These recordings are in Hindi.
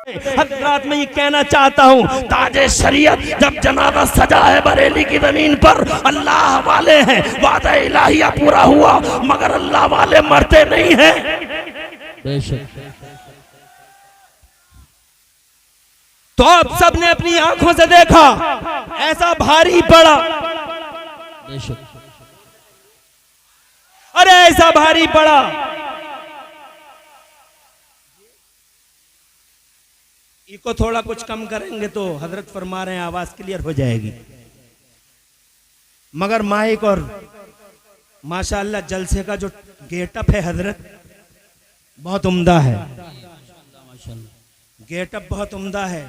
हज़रात मैं ये कहना चाहता हूँ, ताजे शरीयत जब जनाजा सजा है बरेली की जमीन पर, अल्लाह वाले हैं, वादा इलाहिया पूरा हुआ, मगर अल्लाह वाले मरते नहीं हैं। बेशक तो आप सबने अपनी आंखों से देखा, ऐसा भारी पड़ा, बेशक अरे ऐसा भारी पड़ा। इसको थोड़ा कुछ कम करेंगे तो हजरत फरमा रहे हैं आवाज क्लियर हो जाएगी। मगर माइक और माशाअल्लाह जलसे का जो गेटअप है हजरत बहुत उम्दा है, गेटअप बहुत उम्दा है,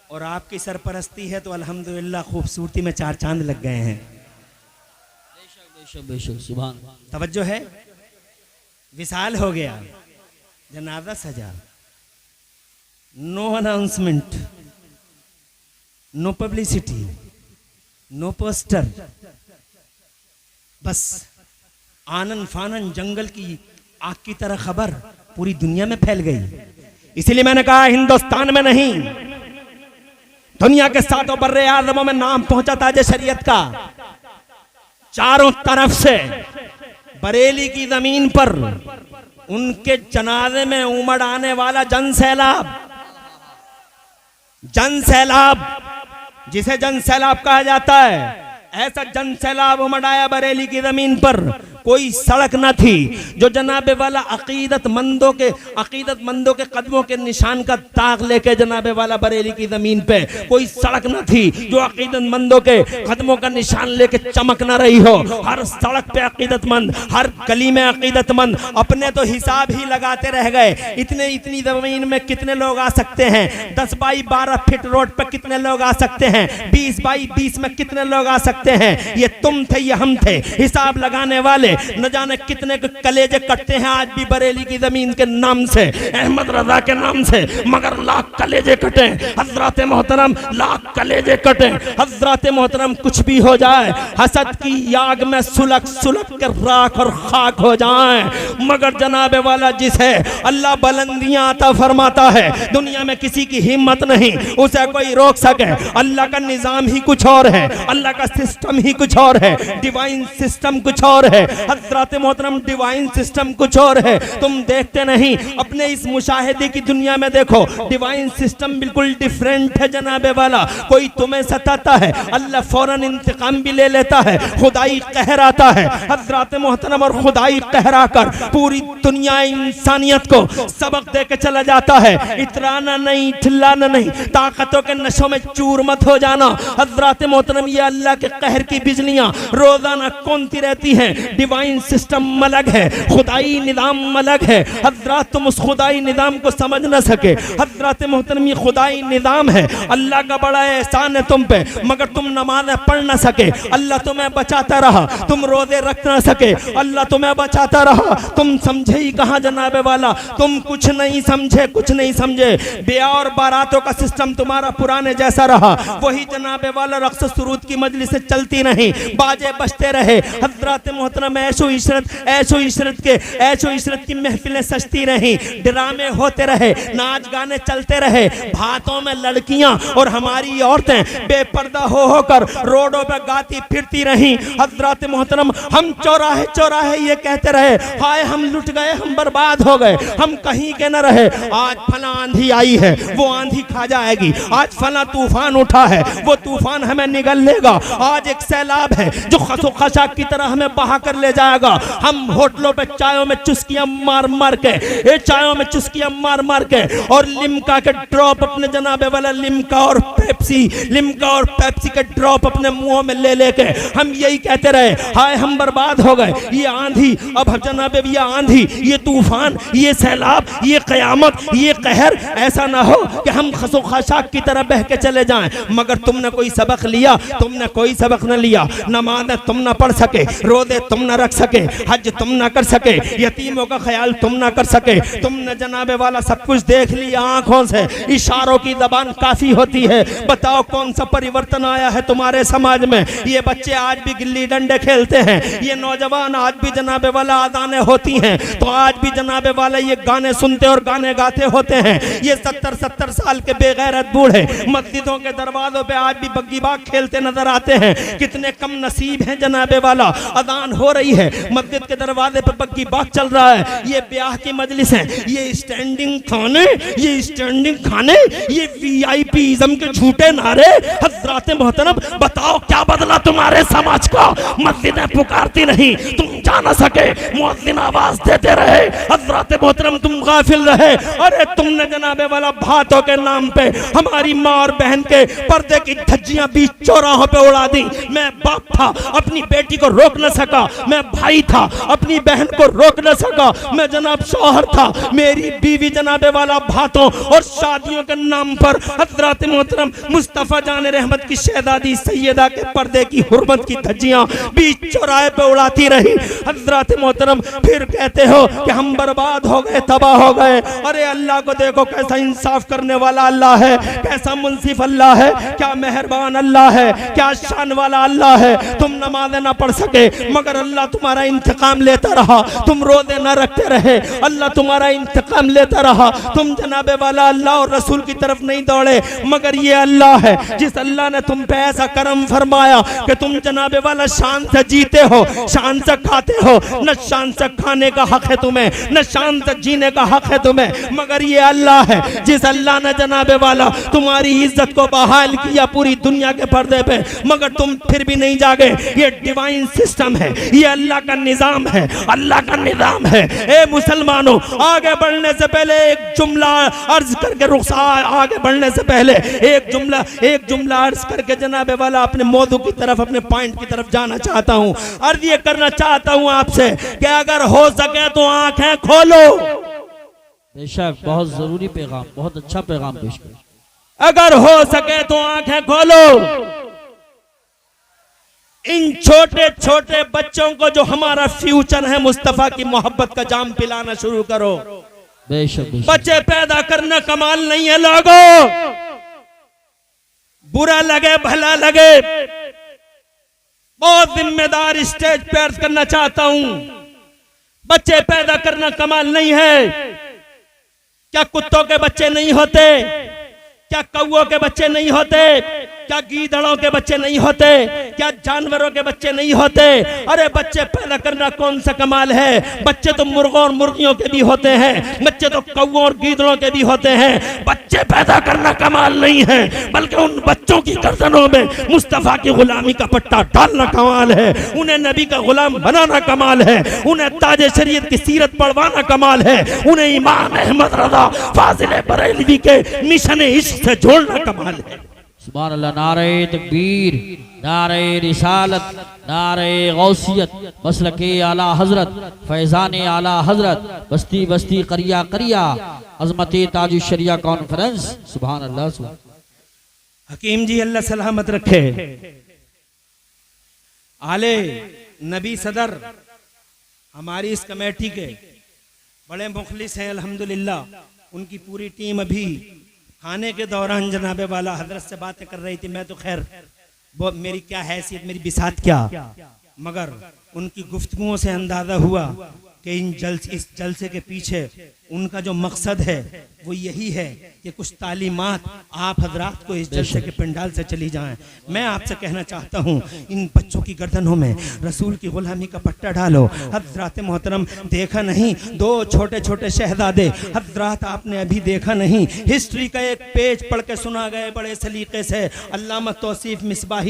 और आपकी सरपरस्ती है तो अल्हम्दुलिल्लाह खूबसूरती में चार चांद लग गए हैं। बेशक बेशक सुभान। तवज्जो है, विशाल हो गया, जनाजा सजा, no announcement, no publicity, no poster, बस आनन फानन जंगल की आग की तरह खबर पूरी दुनिया में फैल गई। इसीलिए मैंने कहा हिंदुस्तान में नहीं, दुनिया के सातों बर्रे आज़मों में नाम पहुंचा ताजे शरीयत का। चारों तरफ से बरेली की जमीन पर उनके जनाजे में उमड़ आने वाला जन सैलाब, जन सैलाब जिसे जन सैलाब कहा जाता है, ऐसा जन सैलाब उमड़ आया बरेली की जमीन पर। कोई सड़क न थी जो जनाबे वाला अकीदतमंदों के कदमों के निशान का दाग लेके जनाबे वाला बरेली की जमीन पे, कोई सड़क न थी जो अकीदतमंदों के कदमों का निशान लेके चमक न रही हो। हर सड़क पे अकीदतमंद, हर गली में अकीदतमंद। अपने तो हिसाब ही लगाते रह गए, इतनी जमीन में कितने लोग आ सकते हैं, 10 बाई 12 फीट रोड पे कितने लोग आ सकते हैं, 20 बाई 20 में कितने लोग आ सकते हैं। ये तुम थे, ये हम थे, हिसाब लगाने वाले। न जाने कितने के कलेजे कटते हैं आज भी बरेली की जमीन के नाम से, अहमद रजा के नाम से, मगर लाख कलेजे कटे हजरत मोहतरम, लाख कलेजे कटे हजरत मोहतरम। कुछ भी हो जाए, हसद की आग में सुलग सुलग के राख और खाक हो जाए, मगर जनाबे वाला जिसे अल्लाह बुलंदियां अता फरमाता है, दुनिया में किसी की हिम्मत नहीं उसे कोई रोक सके। अल्लाह का निजाम ही कुछ और है, अल्लाह का सिस्टम ही कुछ और है, डिवाइन सिस्टम कुछ और है हजरत मोहतरम, डिवाइन सिस्टम कुछ और है। तुम देखते नहीं, अपने इस मुशाहिदे की दुनिया में देखो, डिवाइन सिस्टम बिल्कुल डिफरेंट है जनाबे वाला। कोई तुम्हें सताता है, अल्लाह फौरन इंतकाम भी ले लेता है, खुदाई कहर आता है हजरत मोहतरम, और खुदाई कहरा कर पूरी दुनिया इंसानियत को सबक दे के चला जाता है। इतराना नहीं, ठिल्लाना नहीं, ताकतों के नशों में चूर मत हो जाना हजरत मोहतरम। ये अल्लाह के कहर की बिजलियां रोजाना कौनती रहती हैं। डिवाइन सिस्टम अलग है, खुदाई निज़ाम अलग है हजरत। तुम उस खुदाई निज़ाम को समझ न सके हजरत मोहतरम, ये खुदाई निज़ाम है, अल्लाह का बड़ा एहसान है तुम पे, मगर तुम नमाज़ें पढ़ न सके, अल्लाह तुम्हें बचाता रहा। तुम रोजे रख न सके, अल्लाह तुम्हें बचाता रहा। तुम समझे ही कहाँ जनाबे वाला, तुम कुछ नहीं समझे, कुछ नहीं समझे। ब्याह और बारातों का सिस्टम तुम्हारा पुराने जैसा रहा, वही जनाबे वाला रक्स सुरूद की मजलिसें चलती नहीं, बाजे बजते रहे हजरत मोहतरम। ऐशो इशरत की महफिलें सजती रही, ड्रामे होते रहे, नाच गाने चलते रहे, भातों में लड़कियां और हमारी औरतें बेपर्दा हो होकर रोडों पर गाती फिरती रही हजरत मोहतरम। हम चौराहे चौराहे ये कहते रहे, हाय हम लुट गए, हम बर्बाद हो गए, हम कहीं के न रहे। आज फला आंधी आई है, वो आंधी खा जाएगी। आज फला तूफान उठा है, वो तूफान हमें निगल लेगा। आज एक सैलाब है जो खसो खशाक की तरह हमें बहा कर ले जाएगा। हम होटलों पे चायों में चुस्कियां मार मार के, चायों में चुस्कियां मार मार के और लिम्का के ड्रॉप अपने जनाबे वाला लिम्का और पेप्सी के ड्रॉप अपने मुंहों में ले लेके हम यही कहते रहे, हाय हम बर्बाद हो गए। ये आंधी, अब जनाबे ये आंधी, ये तूफान, ये सैलाब, ये कयामत, ये कहर, ऐसा ना हो कि हम खसो खशाक की तरह बह के चले जाएं। मगर तुमने कोई सबक लिया, तुमने कोई सबक न लिया। नमाज़ें तुम न पढ़ सके, रोजे तुम न रख सके, हज तुम ना कर सके, यतीमों का ख्याल तुम ना कर सके, तुमने जनाबे वाला सब कुछ देख लिया आंखों से, इशारों की ज़बान काफी होती है। बताओ कौन सा परिवर्तन आया है तुम्हारे समाज में? ये बच्चे आज भी गिल्ली डंडे खेलते हैं, ये नौजवान आज भी जनाबे वाला आदाने होती हैं तो आज भी जनाबे वाला ये गाने सुनते और गाने गाते होते हैं। ये 70-70 साल के बेगैरत बूढ़े मस्जिदों के दरवाजों पे आज भी बग्गी बाग खेलते नजर आते हैं। कितने कम नसीब हैं जनाबे वाला, अजान हो रही है, मस्जिद के दरवाजे पे बग्गी बाग चल रहा है। ये ब्याह की मजलिस है, ये स्टैंडिंग खाने, ये स्टैंडिंग खाने, ये वीआईपीज़म के झूठे नारे। हज़रात मोहतरम बताओ क्या बदला तुम्हारे समाज का? मस्जिदें पुकारती नहीं, तुम जा ना सके, मुअज्जिन आवाज देते रहे, हज़रात मोहतरम तुम गाफिल रहे। अरे तुमने जनाबे वाला भातों के नाम पे हमारी माँ और बहन के पर्दे की धज्जियां बीच चौराहों पे उड़ा दी। मैं बाप था, अपनी बेटी को रोक न सका, मैं भाई था, अपनी बहन को रोक न सका, मैं जनाब शौहर था, मेरी बीवी जनाबे वाला भातों और शादियों के नाम पर हज़रात मोहतरम मुस्तफ़ा जान रहमत की शहजादी सैयदा के पर्दे की हुर्मत की धज्जियां बीच चौराहे पे उड़ाती रही। हज़रात मोहतरम फिर कहते हो कि हम बर्बाद हो गए, तबाह हो गए। अरे अल्लाह को देखो कैसा इंसाफ करने वाला अल्लाह है, कैसा मुंसिफ अल्लाह है, क्या मेहरबान अल्लाह है, क्या शान वाला अल्लाह है। तुम नमाज़ें ना पढ़ सके मगर अल्लाह तुम्हारा इंतकाम लेता रहा, तुम रोज़े ना रखते रहे, अल्लाह तुम्हारा इंतकाम लेता रहा। तुम जनाबे वाला अल्लाह और रसूल की तरफ नहीं दौड़े मगर ये अल्लाह है जिस अल्लाह ने तुम पे ऐसा करम फरमाया कि तुम जनाबे वाला शान से जीते हो, शान से खाते हो। न शान से खाने का हक है तुम्हें, न शान से जीने का हक है तुम्हें, मगर ये अल्लाह है जिस अल्लाह ने जनाबे वाला तुम्हारी इज्जत को बहाल किया पूरी दुनिया के पर्दे पे, मगर तुम फिर भी नहीं जागे। ये डिवाइन सिस्टम है, ये अल्लाह का निजाम है, अल्लाह का निजाम है। ए मुसलमानों, आगे बढ़ने से पहले एक जुमला अर्ज करके रुखसार, आगे बढ़ने से पहले एक जुमला अर्ज करके जनाबे वाला अपने मौजू की तरफ, अपने पॉइंट की तरफ जाना चाहता हूँ। अर्ज ये करना चाहता हूँ आपसे कि अगर हो सके तो आंखें खोलो। बेशक बहुत जरूरी पैगाम, बहुत अच्छा पैगाम पेश कर। अगर हो सके तो आंखें खोलो। इन छोटे छोटे बच्चों को जो हमारा फ्यूचर है, मुस्तफा की मोहब्बत का जाम पिलाना शुरू करो। बेशक बच्चे पैदा करना कमाल नहीं है लोगों, बुरा लगे भला लगे, बहुत जिम्मेदार स्टेज पे अर्ज करना चाहता हूं। बच्चे पैदा करना कमाल नहीं है। क्या कुत्तों के बच्चे नहीं होते? क्या कौओं के बच्चे नहीं होते? क्या गीदड़ों के बच्चे नहीं होते? क्या जानवरों के बच्चे नहीं होते? अरे बच्चे पैदा करना कौन सा कमाल है? बच्चे तो मुर्गों और मुर्गियों के भी होते हैं, बच्चे तो कौओं और गीदड़ों के भी होते हैं। बच्चे पैदा करना कमाल नहीं है, बल्कि उन बच्चों की गर्दनों में मुस्तफा की गुलामी का पट्टा डालना कमाल है, उन्हें नबी का गुलाम बनाना कमाल है, उन्हें ताजे शरीयत की सीरत पढ़वाना कमाल है, उन्हें इमाम अहमद रज़ा फाजिल बरेलवी के मिशन इश्क से जोड़ना कमाल है। सुभान अल्लाह। नारे तकबीर, नारे रिसालत, नारे गौसियत, मसलके आला हजरत, फैजान आला हजरत, बस्ती बस्ती करिया करिया, अजमत ताज शरिया कॉन्फ्रेंस। सुभान अल्लाह। हकीम जी अल्लाह सलामत रखे। आले नबी सदर हमारी इस कमेटी के बड़े मुखलिस हैं अल्हम्दुलिल्लाह। उनकी पूरी टीम अभी खाने के दौरान जनाबे वाला हजरत से बातें कर रही थी। मैं तो खैर वो मेरी क्या हैसियत, मेरी बिसात क्या, मगर उनकी गुफ्तगुओं से अंदाजा हुआ कि इस जलसे के पीछे उनका जो मकसद है वो यही है कि कुछ तालीमात आप हजरात को इस जलसे के पंडाल से चली जाएं। मैं आपसे कहना चाहता हूँ, इन बच्चों की गर्दनों में रसूल की गुलामी का पट्टा डालो। हजरात मोहतरम देखा नहीं, दो छोटे छोटे शहजादे, हजरात आपने अभी देखा नहीं, हिस्ट्री का एक पेज पढ़ के सुना गए बड़े सलीके से। अल्लामा तौसीफ मिसबाही